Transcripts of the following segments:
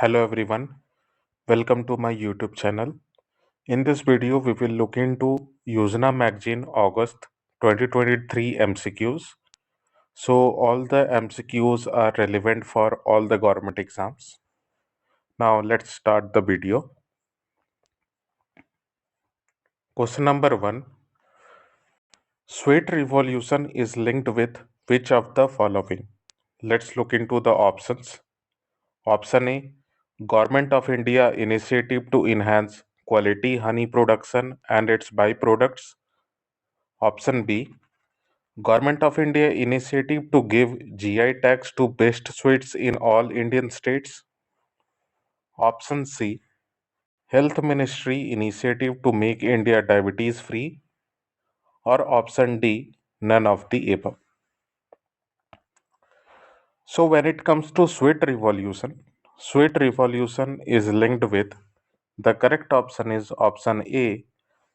Hello everyone, welcome to my YouTube channel. In this video, we will look into Yojana Magazine August 2023 MCQs. So all the MCQs are relevant for all the government exams. Now let's start the video. Question number 1. Sweet revolution is linked with which of the following? Let's look into the options. Option A, Government of India initiative to enhance quality honey production and its byproducts. Option B, Government of India initiative to give GI tags to best sweets in all Indian states. Option C, Health Ministry initiative to make India diabetes free. Or option D, none of the above. So when it comes to sweet revolution is linked with the correct option is option A,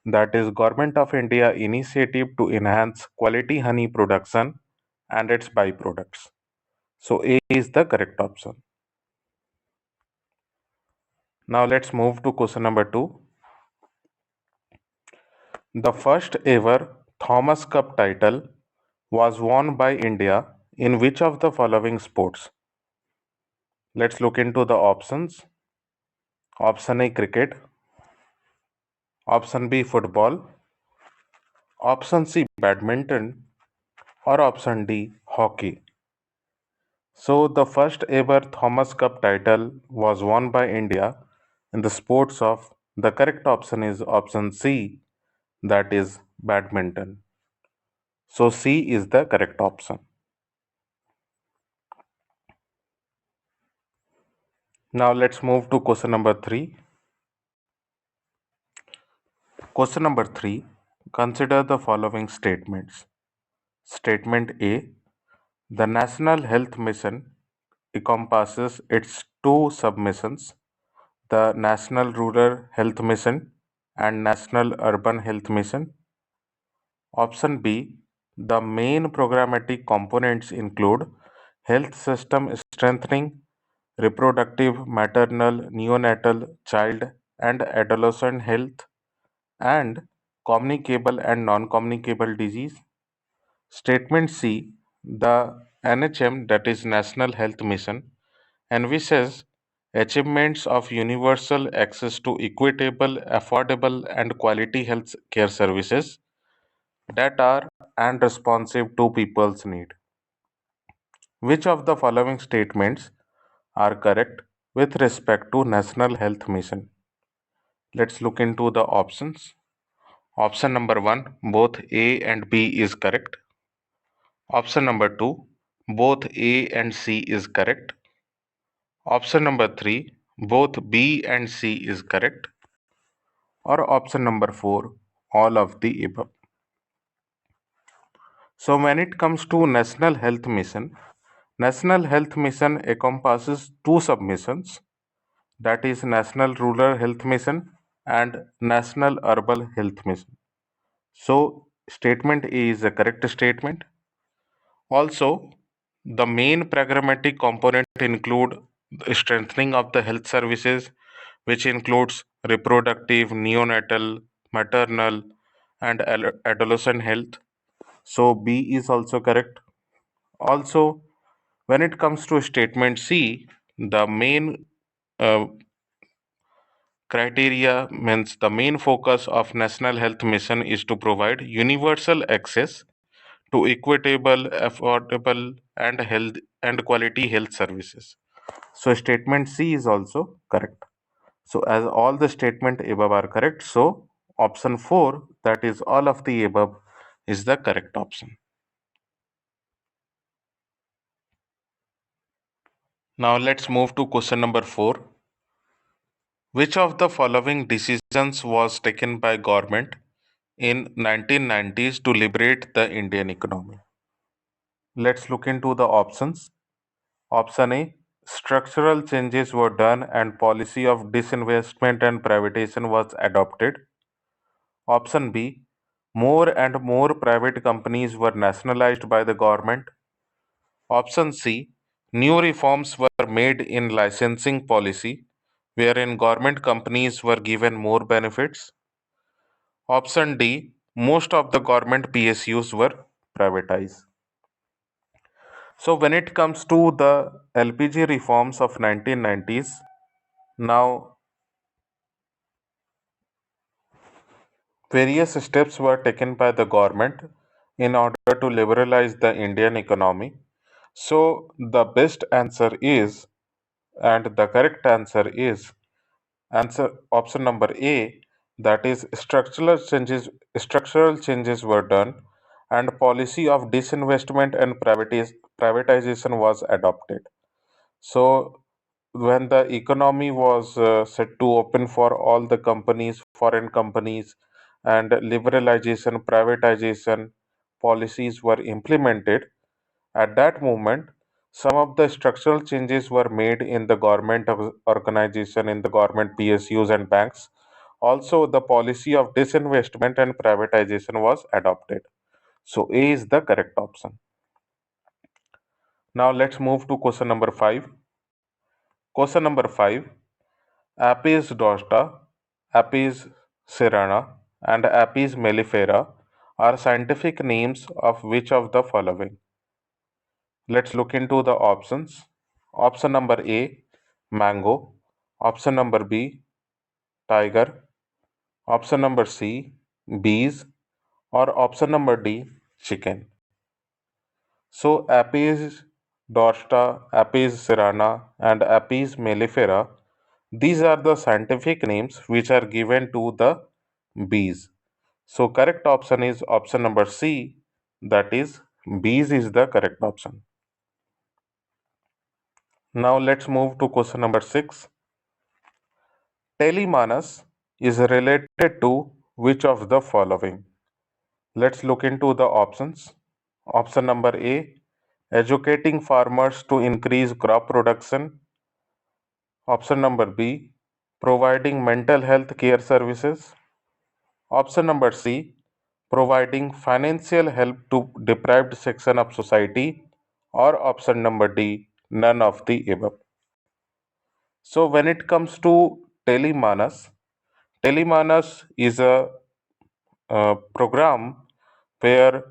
that is Government of India initiative to enhance quality honey production and its byproducts. So A is the correct option. Now let's move to question number 2. The first ever Thomas Cup title was won by India in which of the following sports? Let's look into the options. Option A, cricket. Option B, football. Option C, badminton. Or option D, hockey. So the first ever Thomas Cup title was won by India in the sports of the correct option is option C, that is badminton. So C is the correct option. Now let's move to question number 3. Question number 3. Consider the following statements. Statement A. The National Health Mission encompasses its two submissions, the National Rural Health Mission and National Urban Health Mission. Option B. The main programmatic components include health system strengthening, reproductive, maternal, neonatal, child, and adolescent health, and communicable and non-communicable disease. Statement C. The NHM, that is National Health Mission, envisages achievements of universal access to equitable, affordable, and quality health care services that are and responsive to people's need. Which of the following statements are correct with respect to National Health Mission? Let's look into the options. Option number 1, both A and B is correct. Option number 2, both A and C is correct. Option number 3, both B and C is correct. Or option number 4, all of the above. So when it comes to National Health Mission encompasses two submissions, that is National Rural Health Mission and National Urban Health Mission. So statement A is the correct statement. Also, the main programmatic component include the strengthening of the health services, which includes reproductive, neonatal, maternal, and adolescent health. So B is also correct. Also, when it comes to statement C, the main uh, criteria means the main focus of National Health Mission is to provide universal access to equitable, affordable, and health and quality health services. So statement C is also correct. So as all the statement above are correct, so option 4, that is all of the above, is the correct option. Now let's move to question number 4. Which of the following decisions was taken by government in 1990s to liberate the Indian economy? Let's look into the options. Option A, structural changes were done and policy of disinvestment and privatization was adopted. Option B, more and more private companies were nationalized by the government. Option C, New reforms were made in licensing policy, wherein government companies were given more benefits. Option D, most of the government PSUs were privatized. So when it comes to the LPG reforms of 1990s, now various steps were taken by the government in order to liberalize the Indian economy. So the best answer is, and the correct answer is answer option number A, that is structural changes were done and policy of disinvestment and privatization was adopted. So when the economy was set to open for all the companies, foreign companies, and liberalization, privatization policies were implemented, at that moment, some of the structural changes were made in the government organization, in the government PSUs and banks. Also, the policy of disinvestment and privatization was adopted. So, A is the correct option. Now, let's move to question number 5. Question number 5, Apis dorsata, Apis cerana, and Apis mellifera are scientific names of which of the following? Let's look into the options. Option number A, mango. Option number B, tiger. Option number C, bees. Or option number D, chicken. So, Apis dorsata, Apis cerana, and Apis mellifera, these are the scientific names which are given to the bees. So, correct option is option number C, that is, bees is the correct option. Now, let's move to question number 6. Telemanas is related to which of the following? Let's look into the options. Option number A, educating farmers to increase crop production. Option number B, providing mental health care services. Option number C, providing financial help to deprived section of society. Or option number D, none of the above. So when it comes to Telemanas, Telemanas is a program where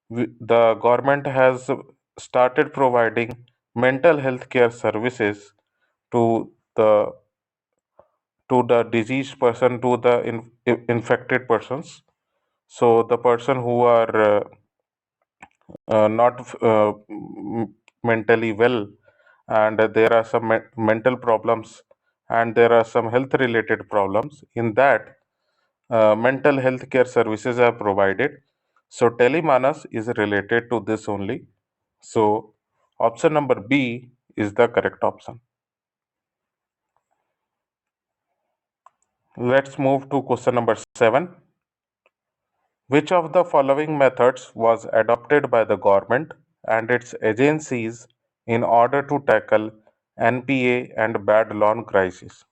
the government has started providing mental health care services to the diseased person, to the infected persons. So the person who are not mentally well, and there are some mental problems, and there are some health related problems, in that mental health care services are provided. So telemanas is related to this only. So option number B is the correct option. Let's move to question number 7. Which of the following methods was adopted by the government and its agencies in order to tackle NPA and bad loan crisis?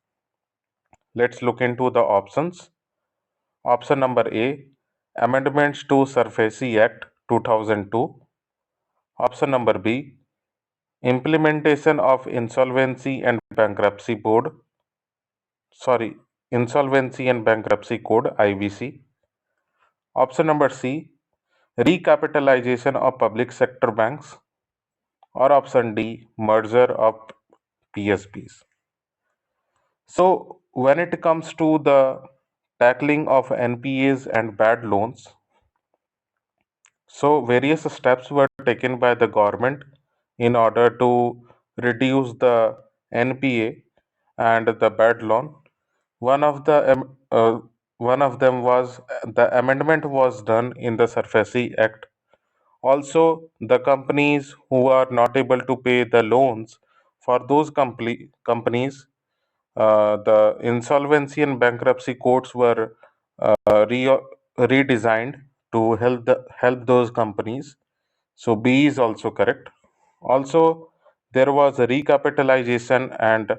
Let's look into the options. Option number A, amendments to SURFACE Act 2002. Option number B, implementation of Insolvency and Bankruptcy Code IBC. Option number C, recapitalization of public sector banks. Or option D, merger of PSBs. So when it comes to the tackling of NPAs and bad loans, so various steps were taken by the government in order to reduce the NPA and the bad loan. One of the one of them was the amendment was done in the SURFACE Act. Also, the companies who are not able to pay the loans, for those companies, the insolvency and bankruptcy courts were redesigned to help those companies. So B is also correct. Also, there was a recapitalization and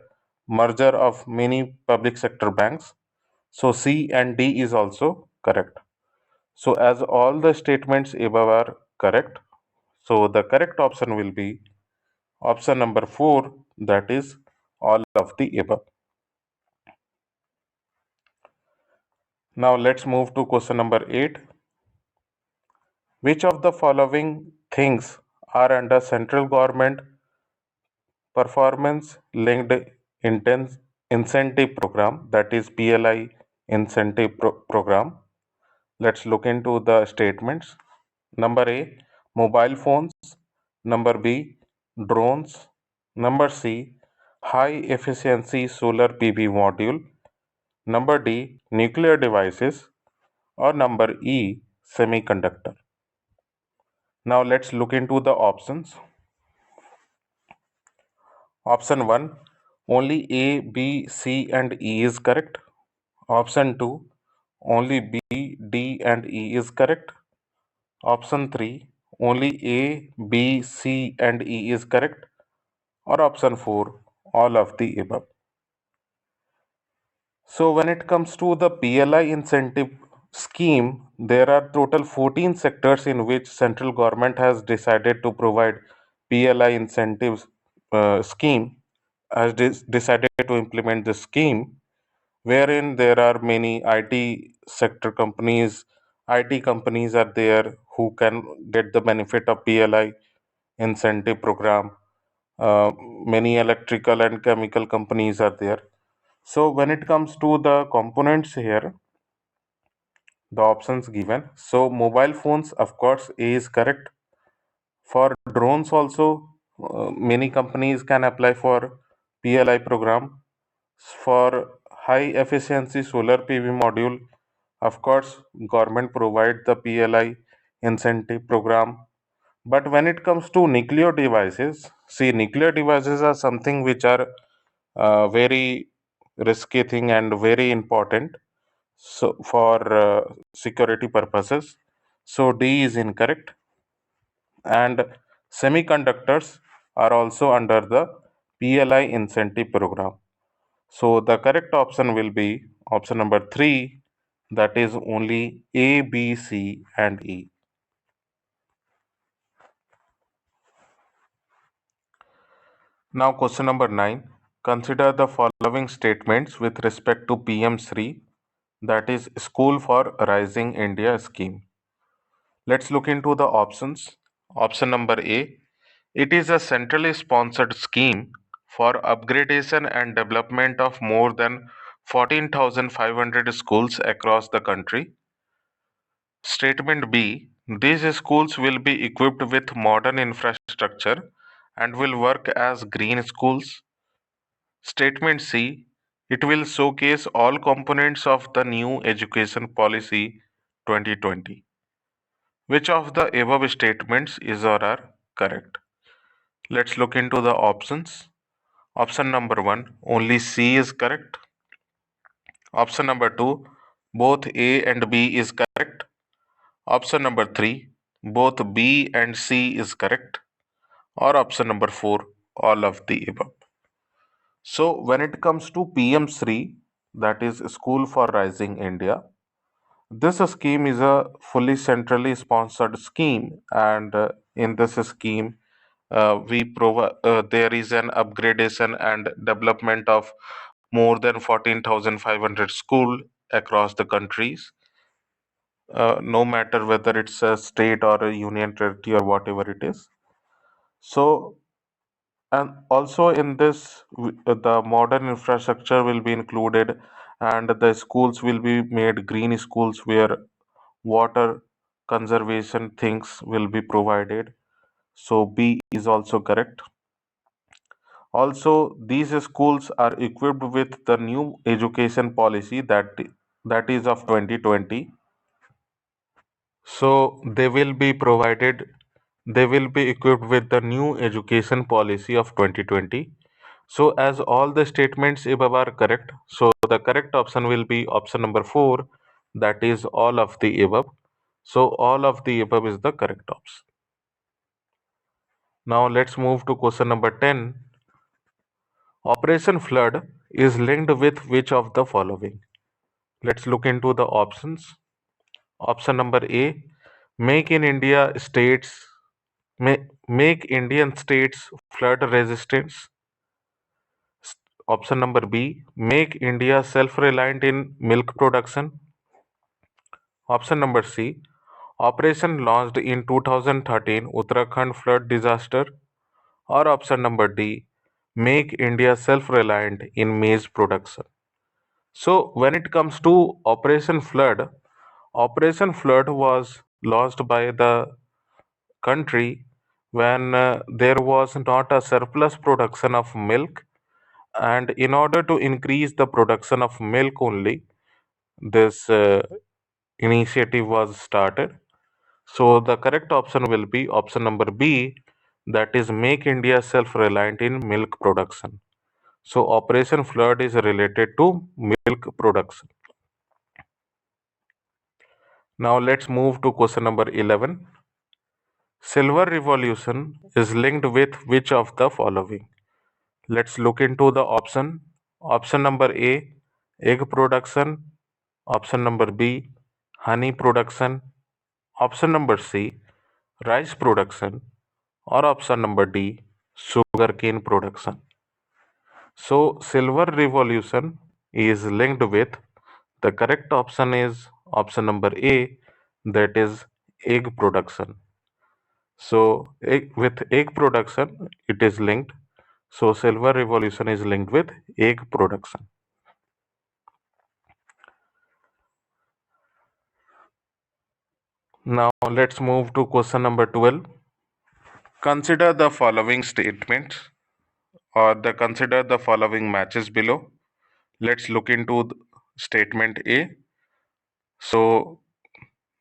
merger of many public sector banks. So C and D is also correct. So as all the statements above are correct, so the correct option will be Option number 4, that is all of the above. Now let's move to question number 8. Which of the following things are under central government performance linked incentive program, that is PLI incentive program? Let's look into the statements. Number A, mobile phones. Number B, drones. Number C, high efficiency solar PV module. Number D, nuclear devices. Or number E, semiconductor. Now let's look into the options. Option 1, only A, B, C and E is correct. Option 2, only B, D and E is correct. Option 3, only A, B, C and E is correct. Or option 4, all of the above. So when it comes to the PLI incentive scheme, there are total 14 sectors in which central government has decided to provide PLI incentives scheme, has decided to implement the scheme, wherein there are many IT sector companies, IT companies are there who can get the benefit of PLI incentive program. Many electrical and chemical companies are there. So when it comes to the components here, the options given. So mobile phones, of course, A is correct. For drones also, many companies can apply for PLI program. For high efficiency solar PV module, of course, government provide the PLI incentive program. But when it comes to nuclear devices, see, nuclear devices are something which are very risky thing and very important. So for security purposes, so D is incorrect. And semiconductors are also under the PLI incentive program. So the correct option will be option number 3, that is only A, B, C and E. Now question number 9. Consider the following statements with respect to PM Sri, that is School for Rising India scheme. Let's look into the options. Option number A, it is a centrally sponsored scheme for upgradation and development of more than 14,500 schools across the country. Statement B, these schools will be equipped with modern infrastructure and will work as green schools. Statement C, it will showcase all components of the new education policy 2020. Which of the above statements is or are correct? Let's look into the options. Option number 1, only C is correct. Option number 2, both A and B is correct. Option number 3, both B and C is correct. Or option number 4, all of the above. So when it comes to PM Sri, that is School for Rising India, this scheme is a fully centrally sponsored scheme, and in this scheme, we provide there is an upgradation and development of more than 14,500 schools across the countries, no matter whether it's a state or a union territory or whatever it is. So, and also in this, the modern infrastructure will be included, and the schools will be made green schools where water conservation things will be provided. So B is also correct. Also, these schools are equipped with the new education policy that is of 2020. So they will be equipped with the new education policy of 2020. So as all the statements above are correct, so the correct option will be option number 4, that is all of the above. So all of the above is the correct option. Now let's move to question number 10. Operation Flood is linked with which of the following? Let's look into the options. Option number A, Make in India states Make Indian states flood resistance. Option number B, make India self-reliant in milk production. Option number C, operation launched in 2013 Uttarakhand flood disaster. Or option number D, make India self-reliant in maize production. So when it comes to Operation Flood was launched by the country when there was not a surplus production of milk, and in order to increase the production of milk only, this initiative was started. So the correct option will be option number B, that is make India self-reliant in milk production. So Operation Flood is related to milk production. Now let's move to question number 11. Silver revolution is linked with which of the following? Let's look into the option. Option number A, egg production. Option number B, honey production. Option number C, rice production. Or option number D, sugarcane production. So, silver revolution is linked with, the correct option is option number A, that is egg production. So, with egg production, it is linked. So, silver revolution is linked with egg production. Now, let's move to question number 12. Consider the following statements, or consider the following matches below. Let's look into statement A. So,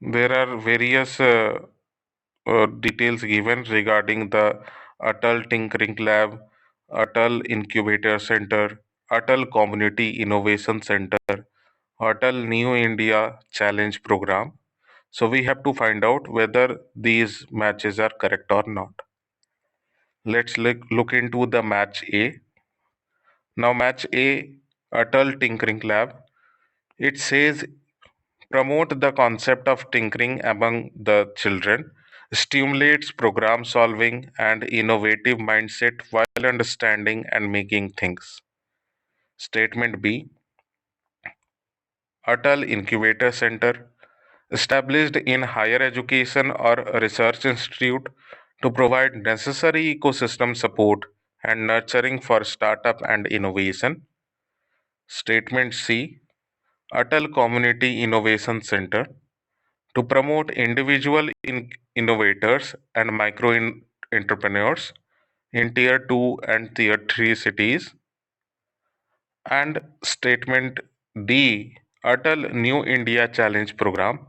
there are various details given regarding the Atal Tinkering Lab, Atal Incubator Center, Atal Community Innovation Center, Atal New India Challenge Program. So we have to find out whether these matches are correct or not. Let's look into the match A. Now, match A, Atal Tinkering Lab. It says promote the concept of tinkering among the children, stimulates problem solving and innovative mindset while understanding and making things. Statement B, Atal Incubator Center, established in higher education or a research institute to provide necessary ecosystem support and nurturing for startup and innovation. Statement C, Atal Community Innovation Center, to promote individual innovators and micro entrepreneurs in tier 2 and tier 3 cities. And statement D, Atal New India Challenge Program,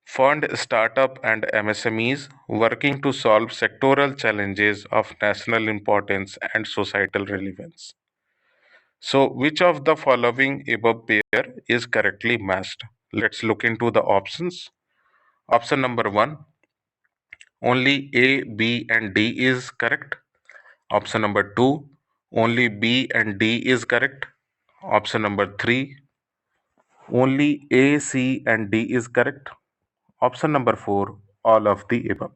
fund startup and MSMEs working to solve sectoral challenges of national importance and societal relevance. So, which of the following above pair is correctly matched? Let's look into the options. Option number 1, only A, B, and D is correct. Option number 2, only B and D is correct. Option number 3, only A, C, and D is correct. Option number 4, all of the above.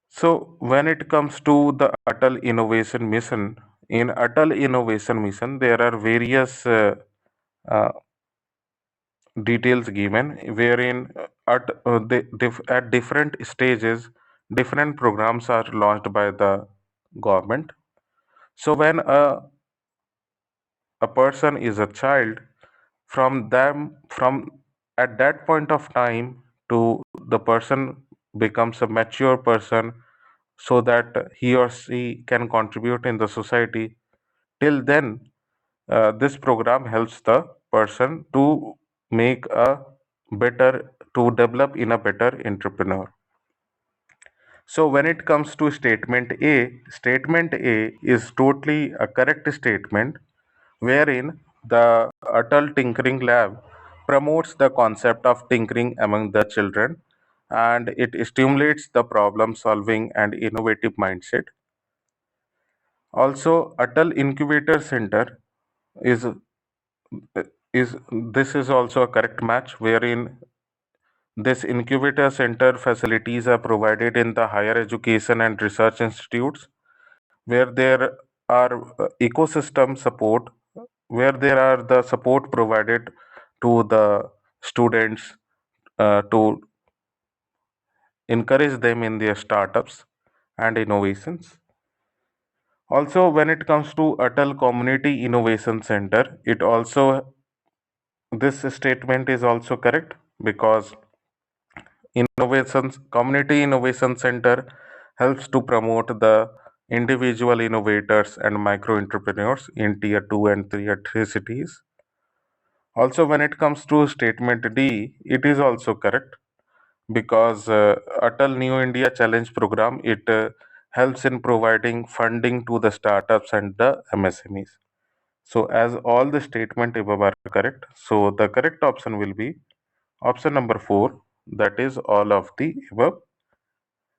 So, when it comes to the Atal Innovation Mission, in Atal Innovation Mission, there are various uh, details given wherein at different stages, different programs are launched by the government. So, when a person is a child, from at that point of time to the person becomes a mature person, so that he or she can contribute in the society, till then this program helps the person to make a better, to develop in a better entrepreneur. So when it comes to statement A is totally a correct statement, wherein the Atal Tinkering Lab promotes the concept of tinkering among the children, and it stimulates the problem solving and innovative mindset. Also, Atal Incubator Center is is this is also a correct match, wherein This incubator center facilities are provided in the higher education and research institutes where there are ecosystem support, where there are the support provided to the students to encourage them in their startups and innovations. Also, when it comes to Atal Community Innovation Center, it also this statement is also correct because innovations community innovation center helps to promote the individual innovators and micro entrepreneurs in tier 2 and tier 3 cities. Also, when it comes to statement D, it is also correct because Atal New India Challenge program it helps in providing funding to the startups and the MSMEs. So, as all the statement above are correct, so the correct option will be option number 4, that is all of the above.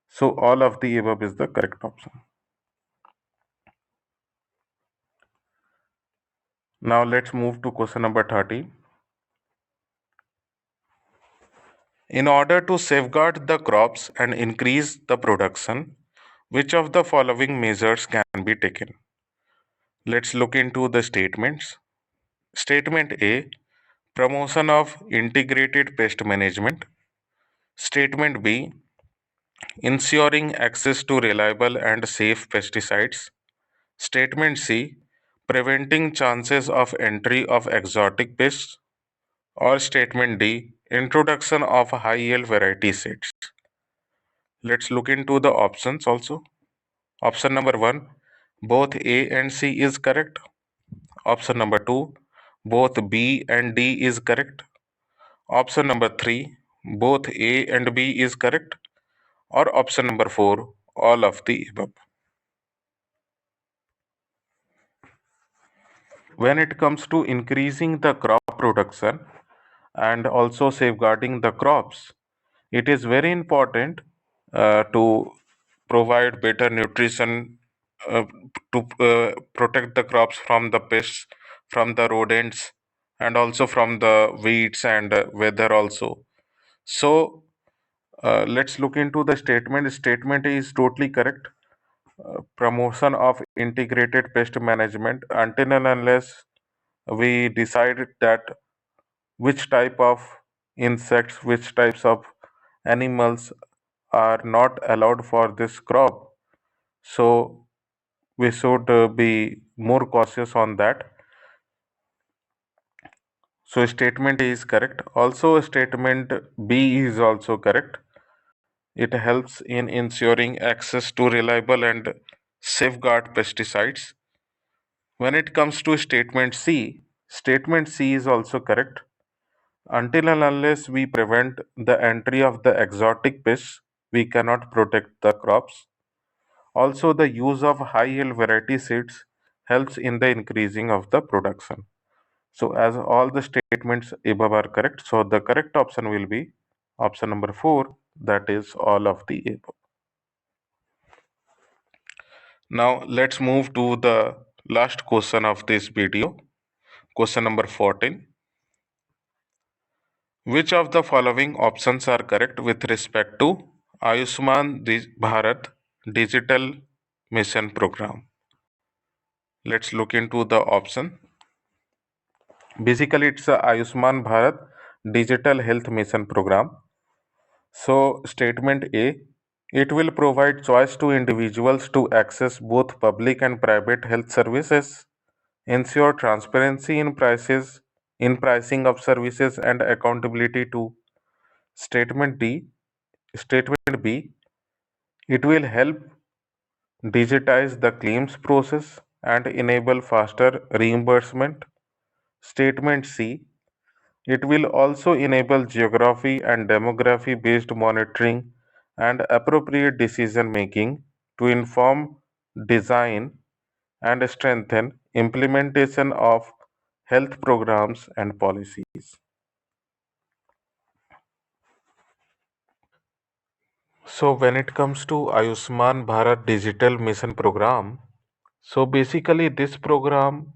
So, all of the above is the correct option. Now, let's move to question number 30. In order to safeguard the crops and increase the production, which of the following measures can be taken? Let's look into the statements. Statement A, promotion of integrated pest management. Statement B, ensuring access to reliable and safe pesticides. Statement C, preventing chances of entry of exotic pests. Or statement D, introduction of high yield variety seeds. Let's look into the options also. Option number 1, both A and C is correct. Option number 2, both B and D is correct. Option number 3, both A and B is correct. Or option number 4, all of the above. When it comes to increasing the crop production and also safeguarding the crops, it is very important to provide better nutrition, uh, to protect the crops from the pests, from the rodents, and also from the weeds and weather also. So let's look into the statement. Statement is totally correct. Promotion of integrated pest management until and unless we decide that which type of insects, which types of animals are not allowed for this crop. So we should be more cautious on that. So statement A is correct. Also statement B is also correct. It helps in ensuring access to reliable and safeguard pesticides. When it comes to statement C is also correct. Until and unless we prevent the entry of the exotic pests, we cannot protect the crops. Also, the use of high yield variety seeds helps in the increasing of the production. So, as all the statements above are correct, so the correct option will be option number 4, that is all of the above. Now, let's move to the last question of this video, question number 14. Which of the following options are correct with respect to Bharat Digital Mission Program? Let's look into the option. Basically, it's a Ayushman Bharat Digital Health Mission Program. So, statement A, it will provide choice to individuals to access both public and private health services, ensure transparency in pricing of services and accountability to statement D. Statement B, it will help digitize the claims process and enable faster reimbursement. Statement C, it will also enable geography and demography based monitoring and appropriate decision making to inform design and strengthen implementation of health programs and policies. So, when it comes to Ayushman Bharat Digital Mission Program, so basically in this program,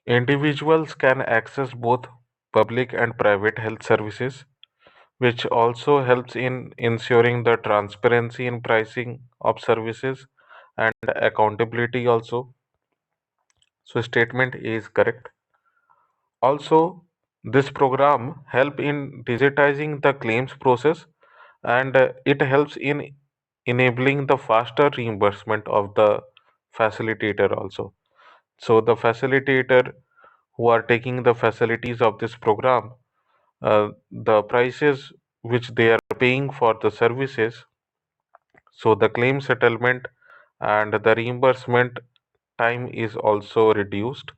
individuals can access both public and private health services, which also helps in ensuring the transparency in pricing of services and accountability also. So statement A is correct. Also, this program help in digitizing the claims process, and it helps in enabling the faster reimbursement of the facilitator also. So the facilitator who are taking the facilities of this program, the prices which they are paying for the services, so the claim settlement and the reimbursement time is also reduced.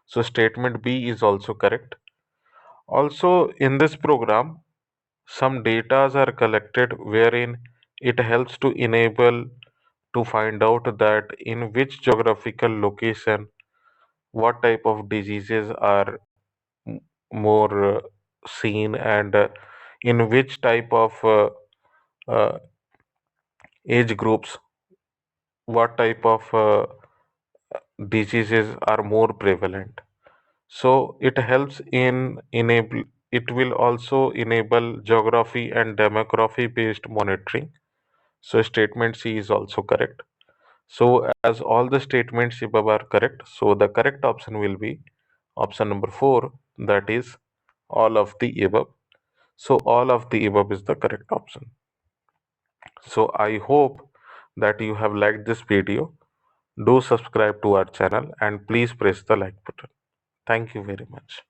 So statement B is also correct. Also, in this program, some data are collected wherein it helps to enable to find out that in which geographical location what type of diseases are m- more seen, and in which type of uh, age groups what type of diseases are more prevalent. So it helps in enable, it will also enable geography and demography based monitoring. So statement C is also correct. So as all the statements above are correct, so the correct option will be option number 4, that is all of the above. So all of the above is the correct option. So I hope that you have liked this video. Do subscribe to our channel and please press the like button. Thank you very much.